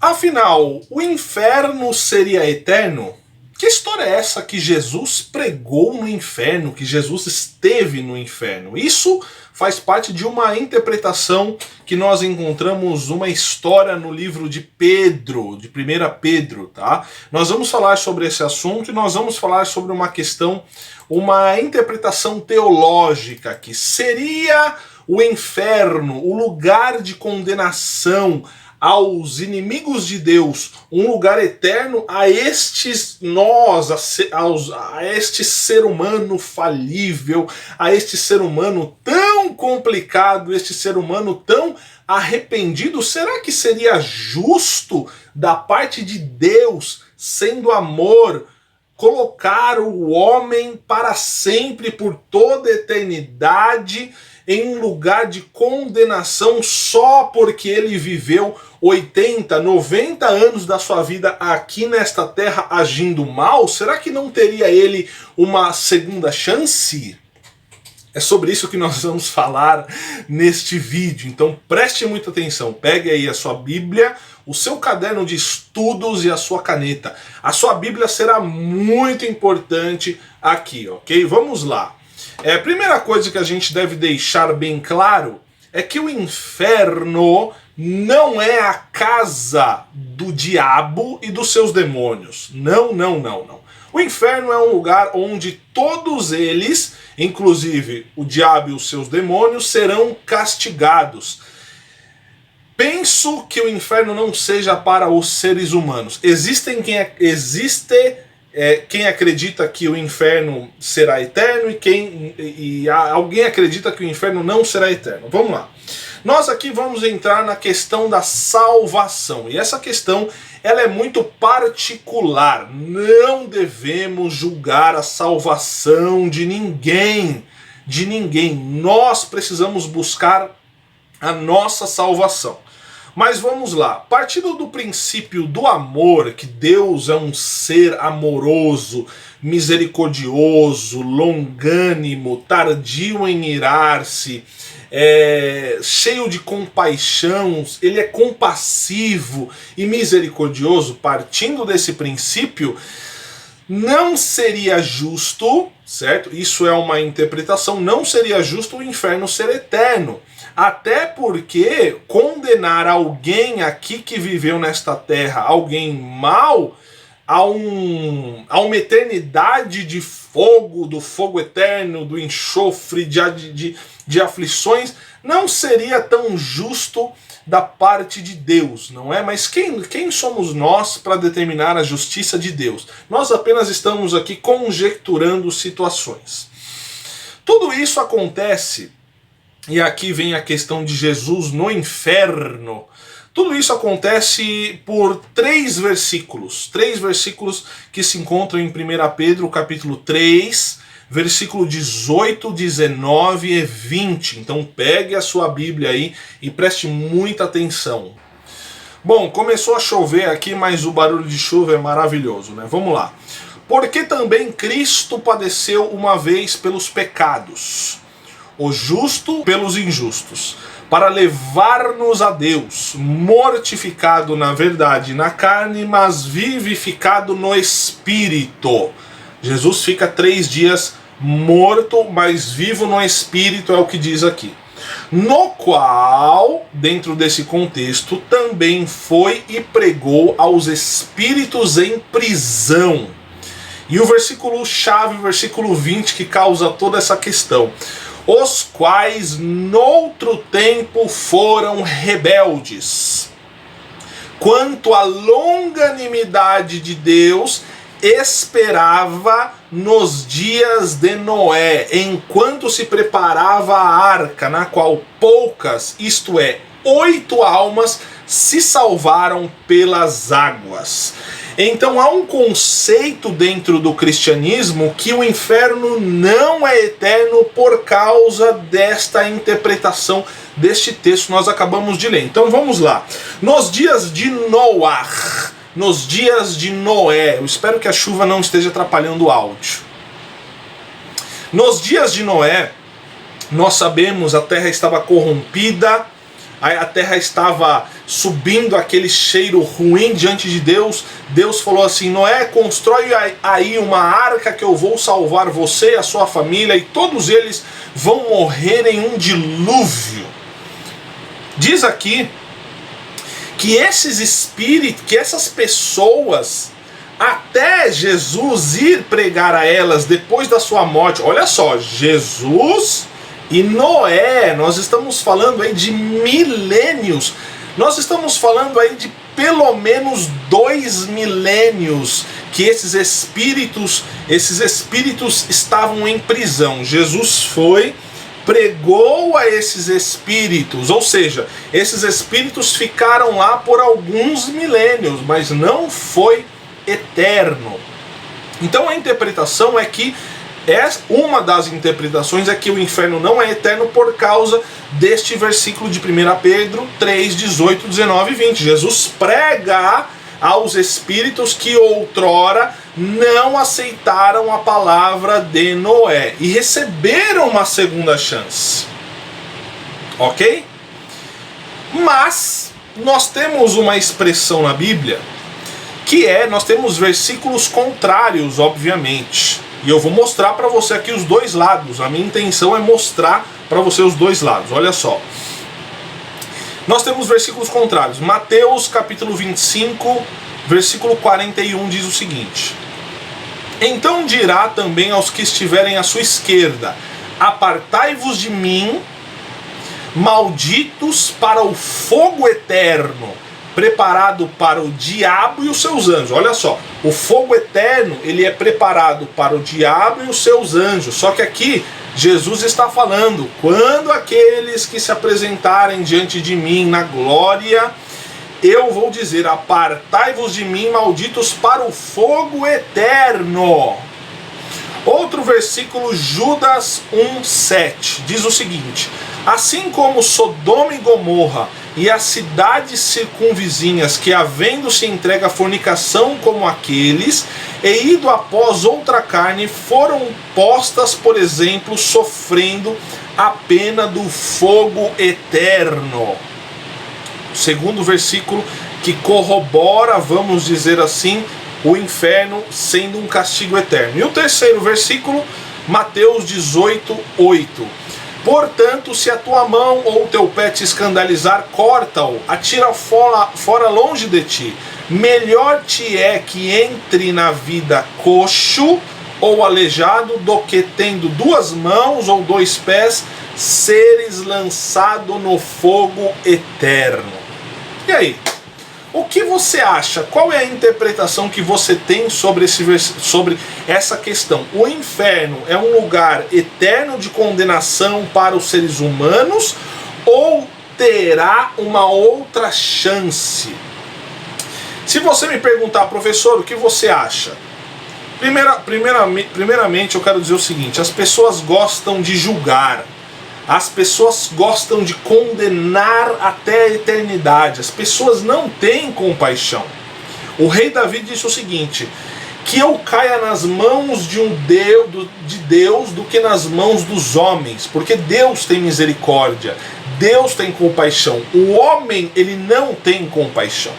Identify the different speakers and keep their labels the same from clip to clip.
Speaker 1: Afinal, o inferno seria eterno? Que história é essa que Jesus pregou no inferno, que Jesus esteve no inferno? Isso faz parte de uma interpretação que nós encontramos uma história no livro de Pedro, de 1 Pedro, tá? Nós vamos falar sobre esse assunto e nós vamos falar sobre uma questão, uma interpretação teológica que seria o inferno, o lugar de condenação aos inimigos de Deus, um lugar eterno a estes nós, a este ser humano falível, a este ser humano tão complicado, este ser humano tão arrependido. Será que seria justo da parte de Deus, sendo amor, colocar o homem para sempre, por toda a eternidade, em um lugar de condenação só porque ele viveu 80, 90 anos da sua vida aqui nesta terra agindo mal? Será que não teria ele uma segunda chance? É sobre isso que nós vamos falar neste vídeo, então preste muita atenção, pegue aí a sua Bíblia, o seu caderno de estudos e a sua caneta. A sua Bíblia será muito importante aqui, ok? Vamos lá. A primeira coisa que a gente deve deixar bem claro é que o inferno não é a casa do diabo e dos seus demônios. Não, não, não, não. O inferno é um lugar onde todos eles, inclusive o diabo e os seus demônios, serão castigados. Penso que o inferno não seja para os seres humanos. Existe quem acredita que o inferno será eterno e alguém acredita que o inferno não será eterno. Vamos lá. Nós aqui vamos entrar na questão da salvação. E essa questão ela é muito particular. Não devemos julgar a salvação de ninguém. De ninguém. Nós precisamos buscar a nossa salvação. Mas vamos lá, partindo do princípio do amor, que Deus é um ser amoroso, misericordioso, longânimo, tardio em irar-se, cheio de compaixão, ele é compassivo e misericordioso. Partindo desse princípio, não seria justo, certo? Isso é uma interpretação, não seria justo o inferno ser eterno. Até porque condenar alguém aqui que viveu nesta terra, alguém mau, a uma eternidade de fogo, do fogo eterno, do enxofre, de aflições, não seria tão justo da parte de Deus, não é? Mas quem somos nós para determinar a justiça de Deus? Nós apenas estamos aqui conjecturando situações. Tudo isso acontece, e aqui vem a questão de Jesus no inferno. Tudo isso acontece por três versículos que se encontram em 1 Pedro capítulo 3, versículo 18, 19 e 20. Então pegue a sua Bíblia aí e preste muita atenção. Bom, começou a chover aqui, mas o barulho de chuva é maravilhoso, né? Vamos lá. Porque também Cristo padeceu uma vez pelos pecados, o justo pelos injustos, para levar-nos a Deus, mortificado na verdade na carne, mas vivificado no Espírito. Jesus fica 3 dias morto, mas vivo no Espírito, é o que diz aqui. No qual, dentro desse contexto, também foi e pregou aos espíritos em prisão. E o versículo chave, o versículo 20, que causa toda essa questão. Os quais noutro tempo foram rebeldes, quanto à longanimidade de Deus esperava nos dias de Noé, enquanto se preparava a arca, na qual poucas, isto é, 8 almas, se salvaram pelas águas. Então há um conceito dentro do cristianismo que o inferno não é eterno por causa desta interpretação deste texto que nós acabamos de ler. Então vamos lá. Nos dias de Noar, nos dias de Noé, eu espero que a chuva não esteja atrapalhando o áudio. Nos dias de Noé, nós sabemos, a terra estava corrompida, a terra estava subindo aquele cheiro ruim diante de Deus. Deus falou assim: Noé, constrói aí uma arca que eu vou salvar você e a sua família, e todos eles vão morrer em um dilúvio. Diz aqui que esses espíritos, que essas pessoas, até Jesus ir pregar a elas depois da sua morte, olha só, Jesus e Noé, nós estamos falando aí de milênios, nós estamos falando aí de pelo menos 2 milênios que esses espíritos estavam em prisão. Jesus foi, pregou a esses espíritos, ou seja, esses espíritos ficaram lá por alguns milênios, mas não foi eterno. Então a interpretação é que, uma das interpretações é que o inferno não é eterno por causa deste versículo de 1 Pedro 3, 18, 19 e 20. Jesus prega aos espíritos que outrora não aceitaram a palavra de Noé e receberam uma segunda chance. Ok? Mas nós temos uma expressão na Bíblia que nós temos versículos contrários, obviamente. E eu vou mostrar para você aqui os dois lados. A minha intenção é mostrar para você os dois lados. Olha só. Nós temos versículos contrários. Mateus capítulo 25, versículo 41 diz o seguinte: Então dirá também aos que estiverem à sua esquerda: Apartai-vos de mim, malditos, para o fogo eterno, preparado para o diabo e os seus anjos. Olha só, o fogo eterno, ele é preparado para o diabo e os seus anjos. Só que aqui Jesus está falando: quando aqueles que se apresentarem diante de mim na glória, eu vou dizer: apartai-vos de mim, malditos, para o fogo eterno. Outro versículo, Judas 1:7, diz o seguinte: Assim como Sodoma e Gomorra e as cidades circunvizinhas, que havendo se entregue à fornicação como aqueles, e ido após outra carne, foram postas, por exemplo, sofrendo a pena do fogo eterno. Segundo versículo que corrobora, vamos dizer assim, o inferno sendo um castigo eterno. E o terceiro versículo, Mateus 18:8. Portanto, se a tua mão ou o teu pé te escandalizar, corta-o, atira fora longe de ti. Melhor te é que entre na vida coxo ou aleijado, do que tendo 2 mãos ou 2 pés, seres lançado no fogo eterno. E aí? O que você acha? Qual é a interpretação que você tem sobre essa questão? O inferno é um lugar eterno de condenação para os seres humanos, ou terá uma outra chance? Se você me perguntar: professor, o que você acha? Primeiramente eu quero dizer o seguinte: as pessoas gostam de julgar. As pessoas gostam de condenar até a eternidade. As pessoas não têm compaixão. O rei Davi disse o seguinte: que eu caia nas mãos de Deus do que nas mãos dos homens, porque Deus tem misericórdia, Deus tem compaixão. O homem, ele não tem compaixão.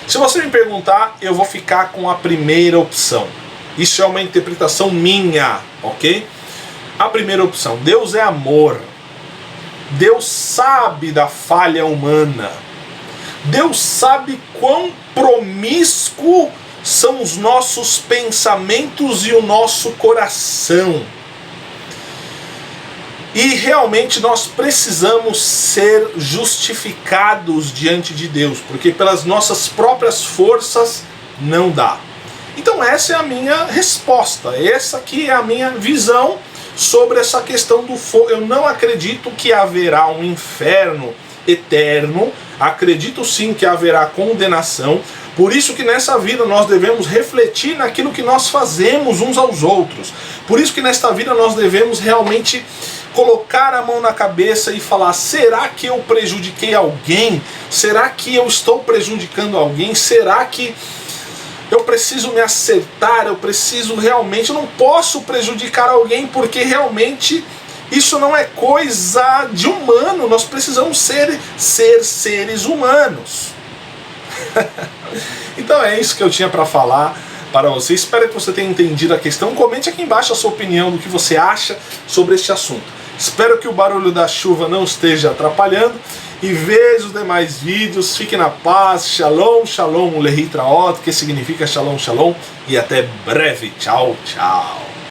Speaker 1: Se você me perguntar, eu vou ficar com a primeira opção. Isso é uma interpretação minha, ok? A primeira opção: Deus é amor. Deus sabe da falha humana. Deus sabe quão promíscuo são os nossos pensamentos e o nosso coração. E realmente nós precisamos ser justificados diante de Deus, porque pelas nossas próprias forças não dá. Então essa é a minha resposta. Essa aqui é a minha visão sobre essa questão do fogo. Eu não acredito que haverá um inferno eterno. Acredito sim que haverá condenação. Por isso que nessa vida nós devemos refletir naquilo que nós fazemos uns aos outros. Por isso que nesta vida nós devemos realmente colocar a mão na cabeça e falar: será que eu prejudiquei alguém? Será que eu estou prejudicando alguém? Será que eu preciso me acertar? Eu não posso prejudicar alguém, porque realmente Isso não é coisa de humano, nós precisamos ser seres humanos. Então é isso que eu tinha para falar para você. Espero que você tenha entendido a questão. Comente aqui embaixo a sua opinião do que você acha sobre este assunto. Espero que o barulho da chuva não esteja atrapalhando. E veja os demais vídeos. Fique na paz. Shalom, shalom, ulehi traot, que significa shalom, shalom. E até breve. Tchau, tchau.